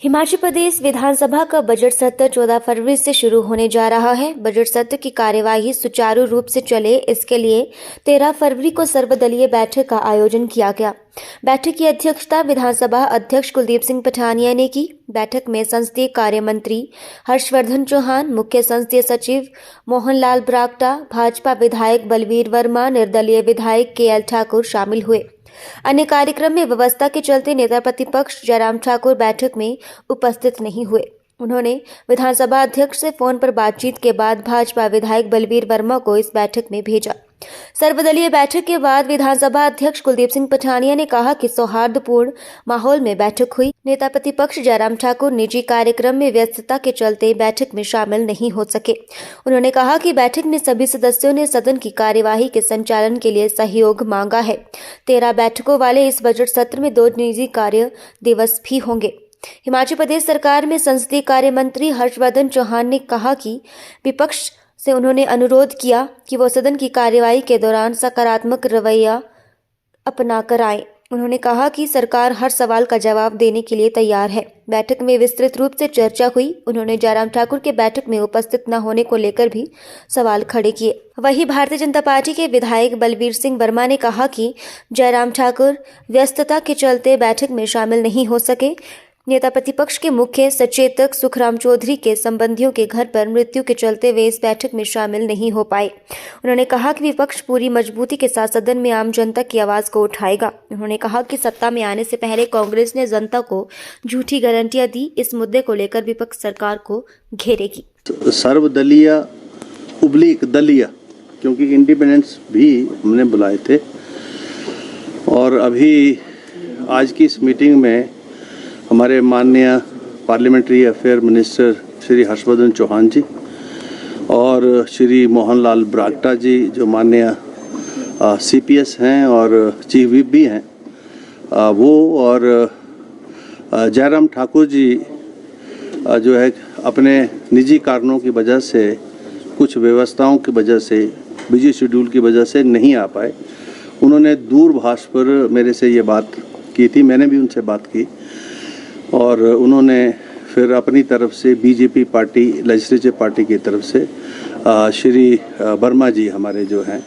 हिमाचल प्रदेश विधानसभा का बजट सत्र 14 फरवरी से शुरू होने जा रहा है। बजट सत्र की कार्यवाही सुचारू रूप से चले, इसके लिए 13 फरवरी को सर्वदलीय बैठक का आयोजन किया गया। बैठक की अध्यक्षता विधानसभा अध्यक्ष कुलदीप सिंह पठानिया ने की। बैठक में संसदीय कार्य मंत्री हर्षवर्धन चौहान, मुख्य संसदीय सचिव मोहन लाल ब्राक्टा, भाजपा विधायक बलवीर वर्मा, निर्दलीय विधायक KL ठाकुर शामिल हुए। अन्य कार्यक्रम में व्यवस्था के चलते नेता प्रतिपक्ष जयराम ठाकुर बैठक में उपस्थित नहीं हुए। उन्होंने विधानसभा अध्यक्ष से फोन पर बातचीत के बाद भाजपा विधायक बलवीर वर्मा को इस बैठक में भेजा। सर्वदलीय बैठक के बाद विधानसभा अध्यक्ष कुलदीप सिंह पठानिया ने कहा कि सौहार्दपूर्ण माहौल में बैठक हुई। नेता प्रतिपक्ष जयराम ठाकुर निजी कार्यक्रम में व्यस्तता के चलते बैठक में शामिल नहीं हो सके। उन्होंने कहा कि बैठक में सभी सदस्यों ने सदन की कार्यवाही के संचालन के लिए सहयोग मांगा है। 13 बैठकों वाले इस बजट सत्र में 2 निजी कार्य दिवस भी होंगे। हिमाचल प्रदेश सरकार में संसदीय कार्य मंत्री हर्षवर्धन चौहान ने कहा कि विपक्ष से उन्होंने अनुरोध किया कि वो सदन की कार्यवाही के दौरान सकारात्मक रवैया अपनाकर आए। उन्होंने कहा कि सरकार हर सवाल का जवाब देने के लिए तैयार है। बैठक में विस्तृत रूप से चर्चा हुई। उन्होंने जयराम ठाकुर के बैठक में उपस्थित न होने को लेकर भी सवाल खड़े किए। वहीं भारतीय जनता पार्टी के विधायक बलवीर सिंह वर्मा ने कहा कि जयराम ठाकुर व्यस्तता के चलते बैठक में शामिल नहीं हो सके। नेता प्रतिपक्ष के मुख्य सचेतक सुखराम चौधरी के संबंधियों के घर पर मृत्यु के चलते वे इस बैठक में शामिल नहीं हो पाए। उन्होंने कहा कि विपक्ष पूरी मजबूती के साथ सदन में आम जनता की आवाज को उठाएगा। उन्होंने कहा कि सत्ता में आने से पहले कांग्रेस ने जनता को झूठी गारंटियां दी। इस मुद्दे को लेकर विपक्ष सरकार को घेरेगी। सर्वदलीय उबलीक दलीय, क्योंकि इंडिपेंडेंस भी हमने बुलाए थे और अभी आज की इस मीटिंग में हमारे माननीय parliamentary affair minister Shri Harshvardhan Chauhan ji और श्री मोहन लाल ब्राक्टा जी, जो माननीय CPS हैं और चीफ व्हिप भी हैं, वो और जयराम ठाकुर जी जो है अपने निजी कारणों की वजह से, कुछ व्यवस्थाओं की वजह से, बिजी शेड्यूल की वजह से नहीं आ पाए। उन्होंने दूरभाष पर मेरे से ये बात की थी, मैंने भी उनसे बात की और उन्होंने फिर अपनी तरफ से BJP पार्टी, लेजिस्लेटिव पार्टी की तरफ से श्री वर्मा जी, हमारे जो हैं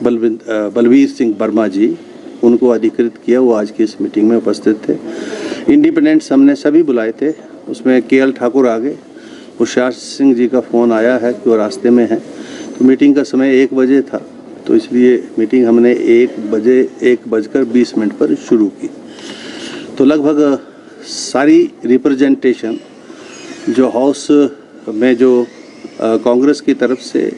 बलवीर सिंह वर्मा जी, उनको अधिकृत किया। वो आज की इस मीटिंग में उपस्थित थे। इंडिपेंडेंट्स हमने सभी बुलाए थे, उसमें KL ठाकुर आ गए। होशियार सिंह जी का फ़ोन आया है कि वो रास्ते में हैं, तो मीटिंग का समय 1 बजे था, तो इसलिए मीटिंग हमने 1:20 पर शुरू की। तो लगभग सारी रिप्रेजेंटेशन जो हाउस में जो कांग्रेस की तरफ से,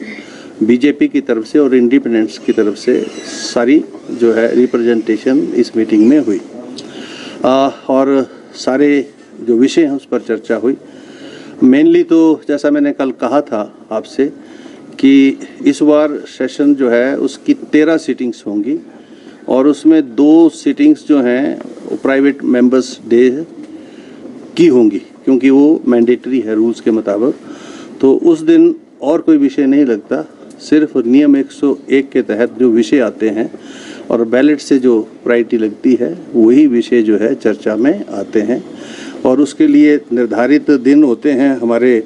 BJP की तरफ से और इंडिपेंडेंट्स की तरफ से सारी जो है रिप्रेजेंटेशन इस मीटिंग में हुई और सारे जो विषय हैं उस पर चर्चा हुई। मेनली तो जैसा मैंने कल कहा था आपसे कि इस बार सेशन जो है उसकी 13 सीटिंग्स होंगी और उसमें 2 सीटिंग्स जो हैं प्राइवेट मेंबर्स डे की होंगी, क्योंकि वो मैंडेटरी है रूल्स के मुताबिक। तो उस दिन और कोई विषय नहीं लगता, सिर्फ नियम 101 के तहत जो विषय आते हैं और बैलेट से जो प्रायोरिटी लगती है वही विषय जो है चर्चा में आते हैं। और उसके लिए निर्धारित दिन होते हैं हमारे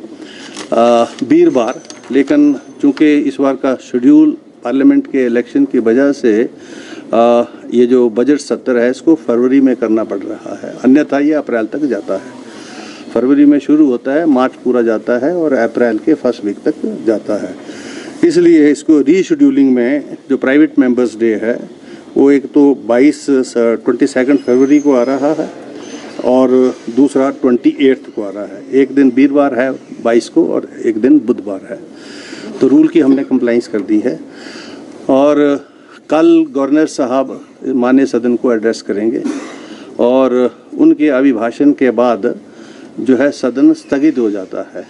वीरवार, लेकिन चूँकि इस बार का शेड्यूल पार्लियामेंट के इलेक्शन की वजह से ये जो बजट सत्र है इसको फरवरी में करना पड़ रहा है, अन्यथा ये अप्रैल तक जाता है। फरवरी में शुरू होता है, मार्च पूरा जाता है और अप्रैल के फर्स्ट वीक तक जाता है। इसलिए इसको रीशेड्यूलिंग में जो प्राइवेट मेंबर्स डे है वो एक तो 22 फरवरी को आ रहा है और दूसरा 28 को आ रहा है। एक दिन वीरवार है 22 को और एक दिन बुधवार है। तो रूल की हमने कंप्लाइंस कर दी है और कल गवर्नर साहब माननीय सदन को एड्रेस करेंगे और उनके अभिभाषण के बाद जो है सदन स्थगित हो जाता है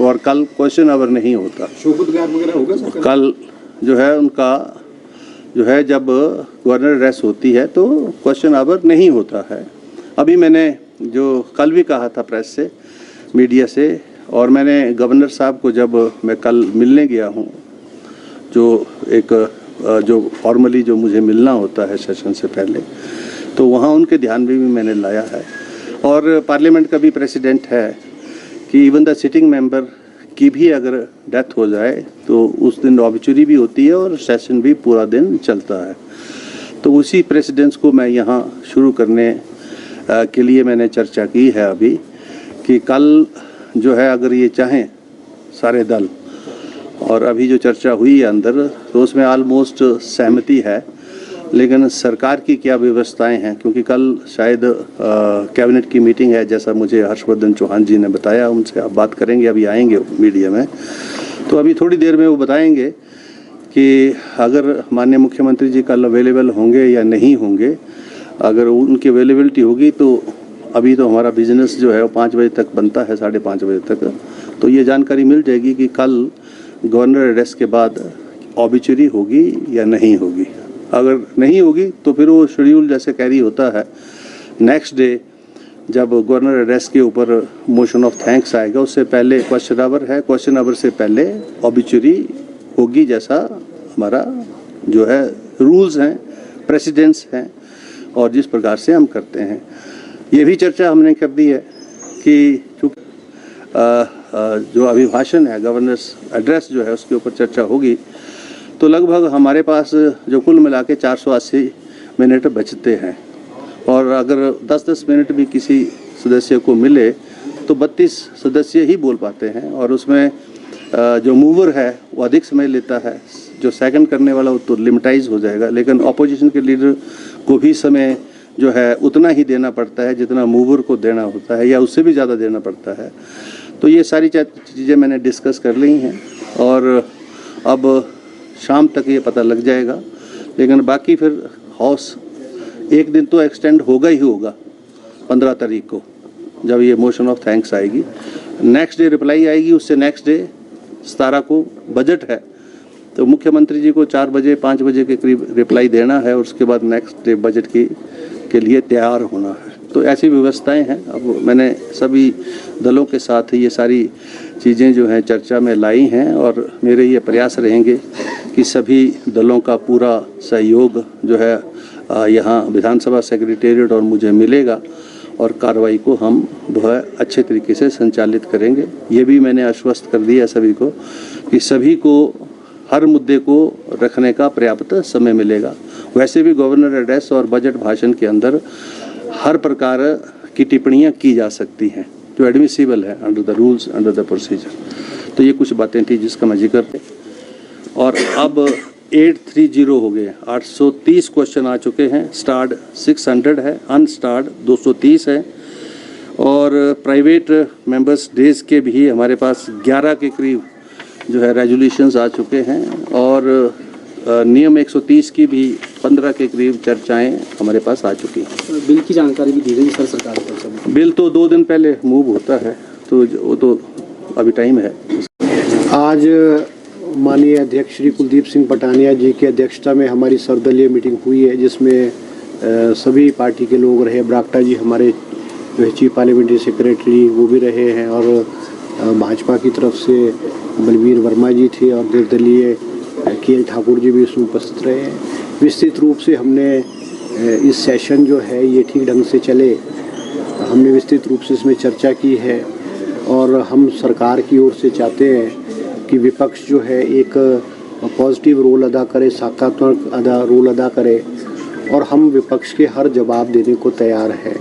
और कल क्वेश्चन आवर नहीं होता। शोकोदगार वगैरह होगा सर? कल जो है उनका जो है जब गवर्नर एड्रेस होती है तो क्वेश्चन आवर नहीं होता है। अभी मैंने जो कल भी कहा था प्रेस से, मीडिया से, और मैंने गवर्नर साहब को जब मैं कल मिलने गया हूँ, जो फॉर्मली जो मुझे मिलना होता है सेशन से पहले, तो वहाँ उनके ध्यान में भी मैंने लाया है और पार्लियामेंट का भी प्रेसिडेंट है कि इवन द सिटिंग मेंबर की भी अगर डेथ हो जाए तो उस दिन ऑबिचुरी भी होती है और सेशन भी पूरा दिन चलता है। तो उसी प्रेसिडेंस को मैं यहाँ शुरू करने के लिए मैंने चर्चा की है अभी कि कल जो है अगर ये चाहें सारे दल, और अभी जो चर्चा हुई है अंदर तो उसमें ऑलमोस्ट सहमति है, लेकिन सरकार की क्या व्यवस्थाएं हैं, क्योंकि कल शायद कैबिनेट की मीटिंग है जैसा मुझे हर्षवर्धन चौहान जी ने बताया, उनसे आप बात करेंगे, अभी आएंगे मीडिया में, तो अभी थोड़ी देर में वो बताएंगे कि अगर माननीय मुख्यमंत्री जी कल अवेलेबल होंगे या नहीं होंगे। अगर उनकी अवेलेबिलिटी होगी तो अभी तो हमारा बिजनेस जो है वो 5 बजे तक बनता है, 5:30 बजे तक, तो ये जानकारी मिल जाएगी कि कल गवर्नर एड्रेस के बाद ऑबिचुरी होगी या नहीं होगी। अगर नहीं होगी तो फिर वो शेड्यूल जैसे कैरी होता है, नेक्स्ट डे जब गवर्नर एड्रेस के ऊपर मोशन ऑफ थैंक्स आएगा उससे पहले क्वेश्चन आवर है, क्वेश्चन आवर से पहले ऑबिचुरी होगी, जैसा हमारा जो है रूल्स हैं, प्रेसिडेंट्स हैं और जिस प्रकार से हम करते हैं। ये भी चर्चा हमने कर दी है कि जो अभिभाषण है, गवर्नर्स एड्रेस जो है उसके ऊपर चर्चा होगी, तो लगभग हमारे पास जो कुल मिला के 480 मिनट बचते हैं, और अगर 10-10 मिनट भी किसी सदस्य को मिले तो 32 सदस्य ही बोल पाते हैं, और उसमें जो मूवर है वो अधिक समय लेता है, जो सेकंड करने वाला वो तो लिमिटाइज हो जाएगा, लेकिन ऑपोजिशन के लीडर को भी समय जो है उतना ही देना पड़ता है जितना मूवर को देना होता है, या उससे भी ज़्यादा देना पड़ता है। तो ये सारी चीज़ें मैंने डिस्कस कर ली हैं और अब शाम तक ये पता लग जाएगा, लेकिन बाकी फिर हाउस एक दिन तो एक्सटेंड होगा ही होगा 15 तारीख को, जब ये मोशन ऑफ थैंक्स आएगी, नेक्स्ट डे रिप्लाई आएगी, उससे नेक्स्ट डे 17 को बजट है, तो मुख्यमंत्री जी को 4 बजे 5 बजे के करीब रिप्लाई देना है और उसके बाद नेक्स्ट डे बजट के लिए तैयार होना है। तो ऐसी व्यवस्थाएं हैं। अब मैंने सभी दलों के साथ ये सारी चीज़ें जो हैं चर्चा में लाई हैं, और मेरे ये प्रयास रहेंगे कि सभी दलों का पूरा सहयोग जो है यहाँ विधानसभा सेक्रेटेरिएट और मुझे मिलेगा, और कार्रवाई को हम बहुत अच्छे तरीके से संचालित करेंगे। ये भी मैंने आश्वस्त कर दिया सभी को कि सभी को हर मुद्दे को रखने का पर्याप्त समय मिलेगा। वैसे भी गवर्नर एड्रेस और बजट भाषण के अंदर हर प्रकार की टिप्पणियां की जा सकती हैं जो एडमिसिबल है under the rules, under the procedure. तो ये कुछ बातें थी जिसका मैं जिक्र है। और अब 830 हो गए, 830 क्वेश्चन आ चुके हैं, स्टार्ड 600 है, अनस्टार्ड 230 है, और प्राइवेट मेंबर्स डेज के भी हमारे पास 11 के करीब जो है रेजोल्यूशंस आ चुके हैं, और नियम 130 की भी 15 के करीब चर्चाएं हमारे पास आ चुकी हैं। बिल की जानकारी भी दी गई सर सरकार की तरफ से? बिल तो 2 दिन पहले मूव होता है, तो वो तो अभी टाइम है। आज माननीय अध्यक्ष श्री कुलदीप सिंह पटानिया जी की अध्यक्षता में हमारी सर्वदलीय मीटिंग हुई है, जिसमें सभी पार्टी के लोग रहे। बरागटा जी हमारे जो है चीफ पार्लियामेंट्री सेक्रेटरी वो भी रहे हैं, और भाजपा की तरफ से बलवीर वर्मा जी थे, और निर्दलीय KL ठाकुर जी भी उसमें उपस्थित रहे हैं। विस्तृत रूप से हमने इस सेशन जो है ये ठीक ढंग से चले, हमने विस्तृत रूप से इसमें चर्चा की है, और हम सरकार की ओर से चाहते हैं कि विपक्ष जो है एक पॉजिटिव रोल अदा करे, सकारात्मक रोल अदा करे, और हम विपक्ष के हर जवाब देने को तैयार हैं।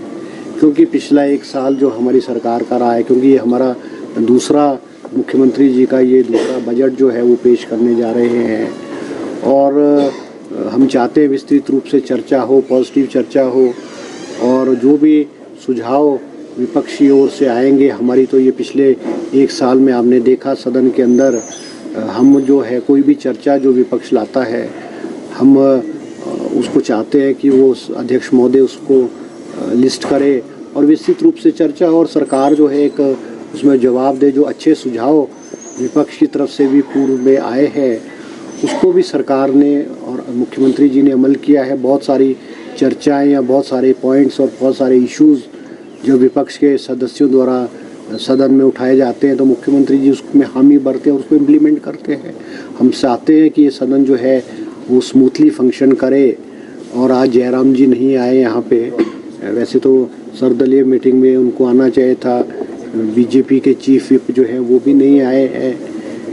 क्योंकि पिछला 1 साल जो हमारी सरकार का रहा है, क्योंकि ये हमारा दूसरा मुख्यमंत्री जी का ये दूसरा बजट जो है वो पेश करने जा रहे हैं, और हम चाहते हैं विस्तृत रूप से चर्चा हो, पॉजिटिव चर्चा हो, और जो भी सुझाव विपक्षी ओर से आएंगे, हमारी तो ये पिछले 1 साल में आपने देखा सदन के अंदर हम जो है कोई भी चर्चा जो विपक्ष लाता है, हम उसको चाहते हैं कि वो अध्यक्ष महोदय उसको लिस्ट करे और विस्तृत रूप से चर्चा, और सरकार जो है एक उसमें जवाब दे। जो अच्छे सुझाव विपक्ष की तरफ से भी पूर्व में आए हैं उसको भी सरकार ने और मुख्यमंत्री जी ने अमल किया है। बहुत सारी चर्चाएं या बहुत सारे पॉइंट्स और बहुत सारे इश्यूज़ जो विपक्ष के सदस्यों द्वारा सदन में उठाए जाते हैं, तो मुख्यमंत्री जी उसमें हामी भरते हैं और उसको इम्प्लीमेंट करते हैं। हम चाहते हैं कि ये सदन जो है वो स्मूथली फंक्शन करे, और आज जयराम जी नहीं आए यहाँ पे, वैसे तो सर्वदलीय मीटिंग में उनको आना चाहिए था। बीजेपी के चीफ व्हिप जो है वो भी नहीं आए हैं।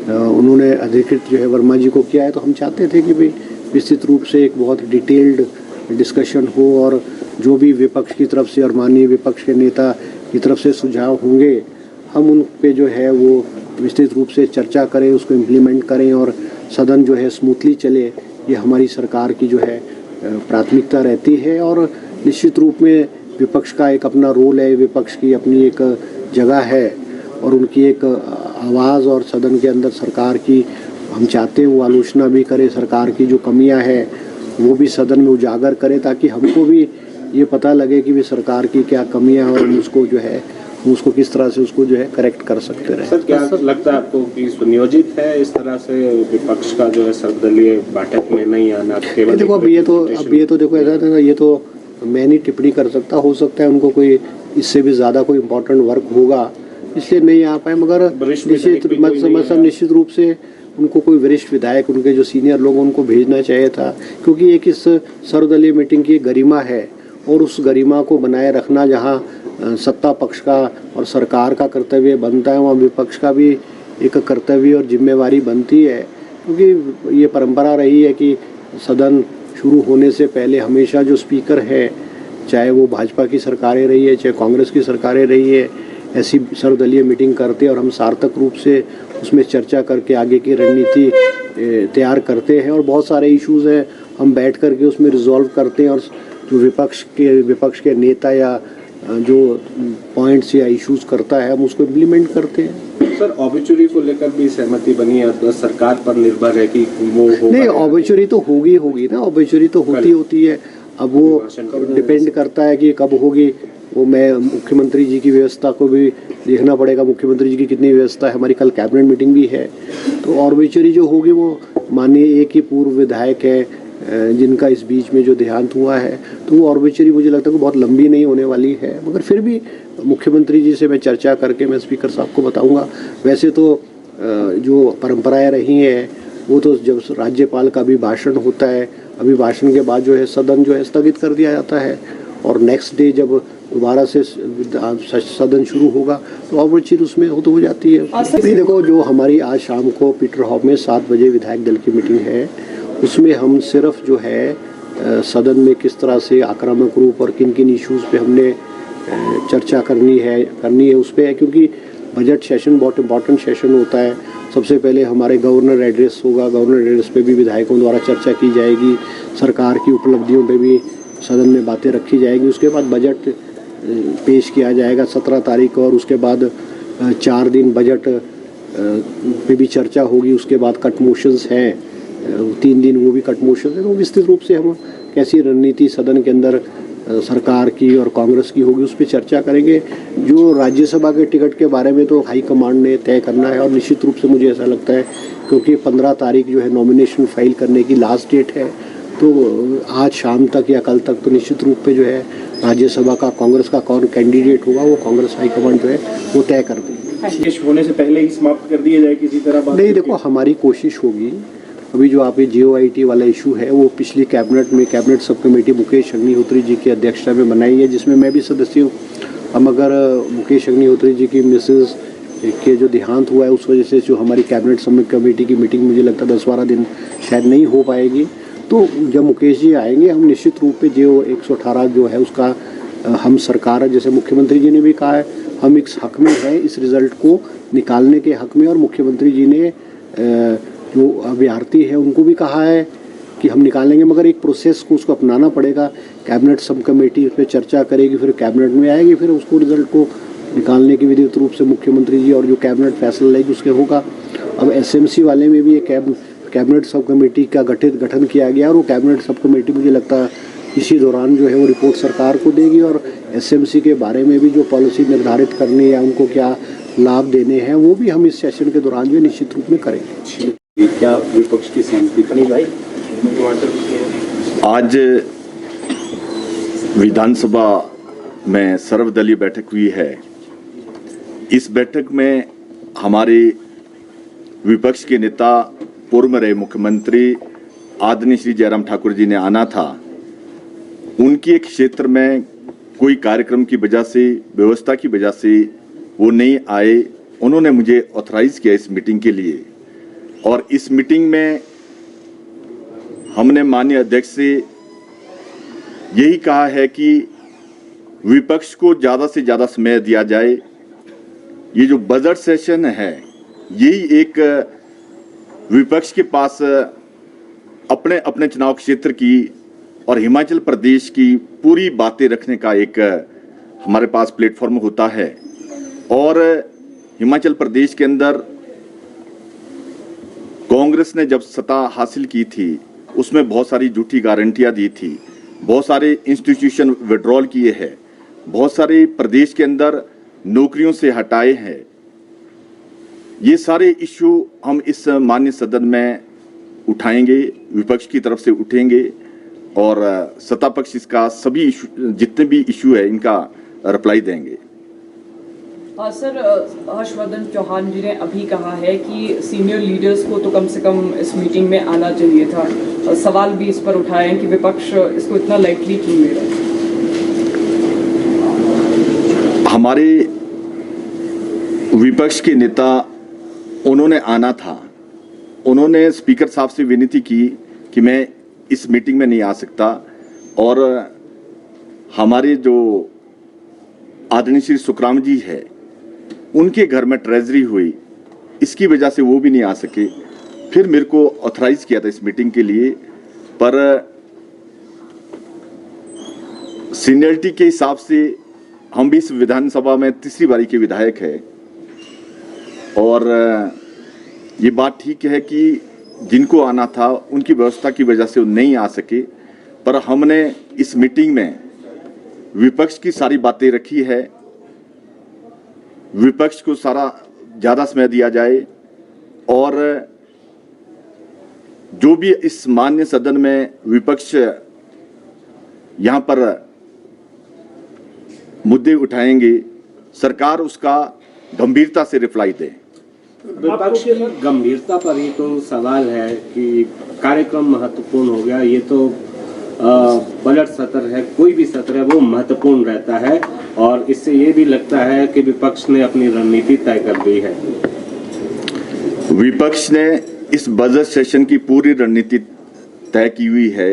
उन्होंने अधिकृत जो है वर्मा जी को किया है। तो हम चाहते थे कि भाई विस्तृत रूप से एक बहुत डिटेल्ड डिस्कशन हो और जो भी विपक्ष की तरफ से और माननीय विपक्ष के नेता की तरफ से सुझाव होंगे हम उन पे जो है वो विस्तृत रूप से चर्चा करें, उसको इम्प्लीमेंट करें और सदन जो है स्मूथली चले। ये हमारी सरकार की जो है प्राथमिकता रहती है और निश्चित रूप में विपक्ष का एक अपना रोल है, विपक्ष की अपनी एक जगह है और उनकी एक आवाज़ और सदन के अंदर सरकार की हम चाहते हैं वो आलोचना भी करे, सरकार की जो कमियां हैं वो भी सदन में उजागर करे ताकि हमको भी ये पता लगे कि भी सरकार की क्या कमियां हैं और हम उसको जो है उसको किस तरह से उसको जो है करेक्ट कर सकते रहे। सर क्या लगता है आपको कि सुनियोजित है इस तरह से विपक्ष का जो है सर्वदलीय बैठक में नहीं आना? केवल देखो अब ये तो देखो ऐसा है, ये तो मैं नहीं टिप्पणी कर सकता, हो सकता है उनको कोई इससे भी ज़्यादा कोई इम्पोर्टेंट वर्क होगा इसलिए नहीं आ पाए, मगर निश्चित रूप से उनको कोई वरिष्ठ विधायक उनके जो सीनियर लोग उनको भेजना चाहिए था, क्योंकि एक इस सर्वदलीय मीटिंग की गरिमा है और उस गरिमा को बनाए रखना जहाँ सत्ता पक्ष का और सरकार का कर्तव्य बनता है वहाँ विपक्ष का भी एक कर्तव्य और जिम्मेवारी बनती है। क्योंकि ये परंपरा रही है कि सदन शुरू होने से पहले हमेशा जो स्पीकर है, चाहे वो भाजपा की सरकारें रही है चाहे कांग्रेस की सरकारें रही है, ऐसी सर्वदलीय मीटिंग करते हैं और हम सार्थक रूप से उसमें चर्चा करके आगे की रणनीति तैयार करते हैं और बहुत सारे इश्यूज़ हैं हम बैठ करके उसमें रिजॉल्व करते हैं और जो विपक्ष के नेता या जो पॉइंट्स या इश्यूज करता है हम उसको इम्प्लीमेंट करते हैं। सर ऑबिचुरी को लेकर भी सहमति बनी है, तो सरकार पर निर्भर है कि वो नहीं, ऑबिचुरी तो होगी ना, ऑबिचुरी तो होती है। अब वो डिपेंड करता है कि कब होगी, वो मैं मुख्यमंत्री जी की व्यवस्था को भी देखना पड़ेगा, मुख्यमंत्री जी की कितनी व्यवस्था है। हमारी कल कैबिनेट मीटिंग भी है, तो ऑबिचुरी जो होगी वो माननीय एक ही पूर्व विधायक है जिनका इस बीच में जो देहांत हुआ है, तो वो ऑबिचुरी मुझे लगता है कि बहुत लंबी नहीं होने वाली है, मगर फिर भी मुख्यमंत्री जी से मैं चर्चा करके मैं स्पीकर साहब को बताऊंगा। वैसे तो जो परंपराएं रही हैं वो तो जब राज्यपाल का अभिभाषण होता है, अभिभाषण के बाद जो है सदन जो है स्थगित कर दिया जाता है और नेक्स्ट डे जब दोबारा से सदन शुरू होगा तो ऑबिचुरी उसमें हो जाती है। अभी देखो जो हमारी आज शाम को पीटर हॉल में 7 बजे विधायक दल की मीटिंग है, उसमें हम सिर्फ जो है सदन में किस तरह से आक्रामक रूप और किन किन इश्यूज़ पे हमने चर्चा करनी है उस पर है, क्योंकि बजट सेशन बहुत इम्पॉर्टेंट सेशन होता है। सबसे पहले हमारे गवर्नर एड्रेस होगा, गवर्नर एड्रेस पे भी विधायकों द्वारा चर्चा की जाएगी, सरकार की उपलब्धियों पे भी सदन में बातें रखी जाएगी। उसके बाद बजट पेश किया जाएगा 17 तारीख को और उसके बाद 4 दिन बजट पे भी चर्चा होगी। उसके बाद कट मोशंस हैं 3 दिन, वो भी कट मोशन है। तो विस्तृत रूप से हम कैसी रणनीति सदन के अंदर सरकार की और कांग्रेस की होगी उस पर चर्चा करेंगे। जो राज्यसभा के टिकट के बारे में तो हाई कमांड ने तय करना है और निश्चित रूप से मुझे ऐसा लगता है क्योंकि 15 तारीख जो है नॉमिनेशन फाइल करने की लास्ट डेट है, तो आज शाम तक या कल तक तो निश्चित रूप पे जो है राज्यसभा का कांग्रेस का कौन कैंडिडेट होगा वो कांग्रेस हाईकमांड जो है वो तय कर देगी। पेश होने से पहले ही समाप्त कर दिया जाए किसी तरह? नहीं, देखो हमारी कोशिश होगी। अभी जो आप ये JOIT वाला इशू है वो पिछली cabinet sub committee Mukesh Agnihotri ji की अध्यक्षता में बनाई है, जिसमें मैं भी सदस्य हूँ। अब अगर मुकेश अग्निहोत्री जी की मिसेज के जो देहांत हुआ है उस वजह से जो हमारी कैबिनेट सब कमेटी की मीटिंग मुझे लगता है 10-12 दिन शायद नहीं हो पाएगी, तो जब मुकेश जी आएंगे हम निश्चित रूप पे जो 118 जो है उसका हम सरकार, जैसे मुख्यमंत्री जी ने भी कहा है, हम इस हक में हैं, इस रिज़ल्ट को निकालने के हक में। और मुख्यमंत्री जी ने जो अभ्यर्थी है उनको भी कहा है कि हम निकालेंगे, मगर एक प्रोसेस को उसको अपनाना पड़ेगा। कैबिनेट सब कमेटी उस पर चर्चा करेगी, फिर कैबिनेट में आएगी, फिर उसको रिजल्ट को निकालने की विधिवत रूप से मुख्यमंत्री जी और जो कैबिनेट फैसला लेगी उसके होगा। अब SMC वाले में भी एक कैबिनेट सब कमेटी का गठन किया गया और वो कैबिनेट सब कमेटी मुझे लगता है इसी दौरान जो है वो रिपोर्ट सरकार को देगी और SMC के बारे में भी जो पॉलिसी निर्धारित करनी है, उनको क्या लाभ देने हैं, वो भी हम इस सेशन के दौरान जो निश्चित रूप में करेंगे। क्या विपक्ष की सहमति बनी भाई? आज विधानसभा में सर्वदलीय बैठक हुई है। इस बैठक में हमारे विपक्ष के नेता पूर्व में रहे मुख्यमंत्री आदरणीय श्री जयराम ठाकुर जी ने आना था। उनकी एक क्षेत्र में कोई कार्यक्रम की वजह से, व्यवस्था की वजह से वो नहीं आए। उन्होंने मुझे ऑथराइज किया इस मीटिंग के लिए, और इस मीटिंग में हमने माननीय अध्यक्ष से यही कहा है कि विपक्ष को ज़्यादा से ज़्यादा समय दिया जाए। ये जो बजट सेशन है, यही एक विपक्ष के पास अपने अपने चुनाव क्षेत्र की और हिमाचल प्रदेश की पूरी बातें रखने का एक हमारे पास प्लेटफॉर्म होता है। और हिमाचल प्रदेश के अंदर कांग्रेस ने जब सत्ता हासिल की थी, उसमें बहुत सारी झूठी गारंटियां दी थी, बहुत सारे इंस्टीट्यूशन विड्रॉल किए हैं, बहुत सारे प्रदेश के अंदर नौकरियों से हटाए हैं। ये सारे इश्यू हम इस माननीय सदन में उठाएंगे, विपक्ष की तरफ से उठेंगे, और सत्ता पक्ष इसका सभी इशू, जितने भी इशू है, इनका रिप्लाई देंगे। सर, हर्षवर्धन चौहान जी ने अभी कहा है कि सीनियर लीडर्स को तो कम से कम इस मीटिंग में आना चाहिए था। सवाल भी इस पर उठाए हैं कि विपक्ष इसको इतना लाइटली क्यों ले रहा है। हमारे विपक्ष के नेता, उन्होंने आना था। उन्होंने स्पीकर साहब से विनती की कि मैं इस मीटिंग में नहीं आ सकता, और हमारे जो आदरणीय श्री सुखराम जी है, उनके घर में ट्रेजरी हुई, इसकी वजह से वो भी नहीं आ सके। फिर मेरे को ऑथराइज किया था इस मीटिंग के लिए, पर सीनियरिटी के हिसाब से हम भी इस विधानसभा में तीसरी बारी के विधायक है, और ये बात ठीक है कि जिनको आना था उनकी व्यवस्था की वजह से वो नहीं आ सके। पर हमने इस मीटिंग में विपक्ष की सारी बातें रखी है, विपक्ष को सारा ज़्यादा समय दिया जाए, और जो भी इस माननीय सदन में विपक्ष यहाँ पर मुद्दे उठाएंगे, सरकार उसका गंभीरता से रिप्लाई दे। विपक्ष की गंभीरता पर ही तो सवाल है कि कार्यक्रम महत्वपूर्ण हो गया। ये तो बजट सत्र है, कोई भी सत्र है वो महत्वपूर्ण रहता है, और इससे ये भी लगता है कि विपक्ष ने अपनी रणनीति तय कर दी है। विपक्ष ने इस बजट सेशन की पूरी रणनीति तय की हुई है।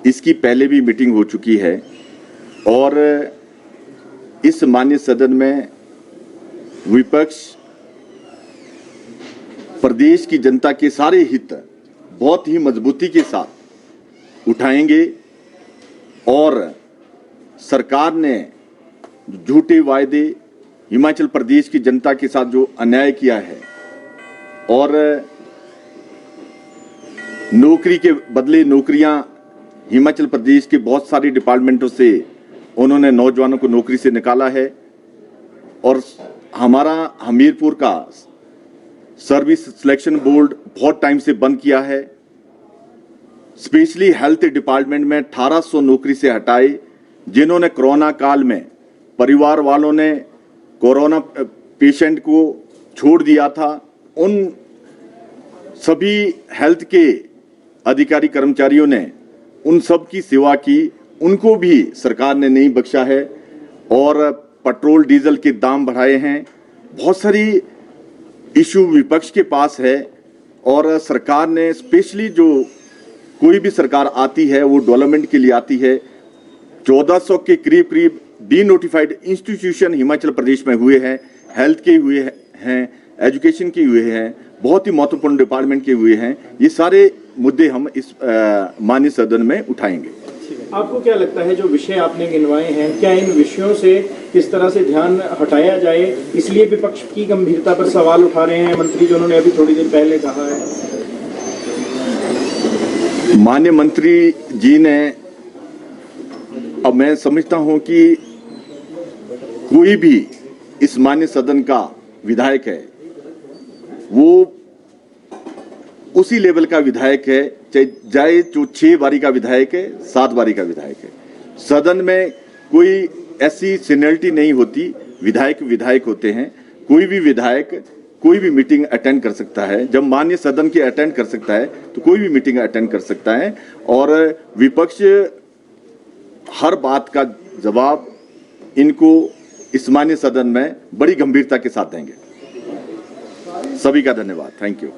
इसकी पहले भी मीटिंग हो चुकी है, और इस माननीय सदन में विपक्ष प्रदेश की जनता के सारे हित बहुत ही मजबूती के साथ उठाएंगे, और सरकार ने झूठे वायदे हिमाचल प्रदेश की जनता के साथ जो अन्याय किया है, और नौकरी के बदले नौकरियां हिमाचल प्रदेश के बहुत सारी डिपार्टमेंटों से उन्होंने नौजवानों को नौकरी से निकाला है, और हमारा हमीरपुर का सर्विस सिलेक्शन बोर्ड बहुत टाइम से बंद किया है। स्पेशली हेल्थ डिपार्टमेंट में 1800 नौकरी से हटाए, जिन्होंने कोरोना काल में परिवार वालों ने कोरोना पेशेंट को छोड़ दिया था। उन सभी हेल्थ के अधिकारी कर्मचारियों ने उन सब की सेवा की, उनको भी सरकार ने नहीं बख्शा है, और पेट्रोल डीजल के दाम बढ़ाए हैं। बहुत सारी इशू विपक्ष के पास है, और सरकार ने स्पेशली जो कोई भी सरकार आती है वो डेवलपमेंट के लिए आती है। 1400 के करीब करीब D notified institution Himachal Pradesh में हुए हैं, हेल्थ के हुए हैं, एजुकेशन के हुए हैं, बहुत ही महत्वपूर्ण डिपार्टमेंट के हुए हैं। ये सारे मुद्दे हम इस माननीय सदन में उठाएंगे। आपको क्या लगता है जो विषय आपने गिनवाए हैं, क्या इन विषयों से किस तरह से ध्यान हटाया जाए, इसलिए विपक्ष की गंभीरता पर सवाल उठा रहे हैं मंत्री, जो उन्होंने अभी थोड़ी देर पहले कहा है? माननीय मंत्री जी ने, अब मैं समझता हूं कि कोई भी इस माननीय सदन का विधायक है, वो उसी लेवल का विधायक है, चाहे जो 6 बारी का विधायक है, 7 बारी का विधायक है। सदन में कोई ऐसी सीनियरिटी नहीं होती, विधायक विधायक होते हैं। कोई भी विधायक कोई भी मीटिंग अटेंड कर सकता है। जब माननीय सदन की अटेंड कर सकता है तो कोई भी मीटिंग अटेंड कर सकता है, और विपक्ष हर बात का जवाब इनको इस माननीय सदन में बड़ी गंभीरता के साथ देंगे। सभी का धन्यवाद। Thank you.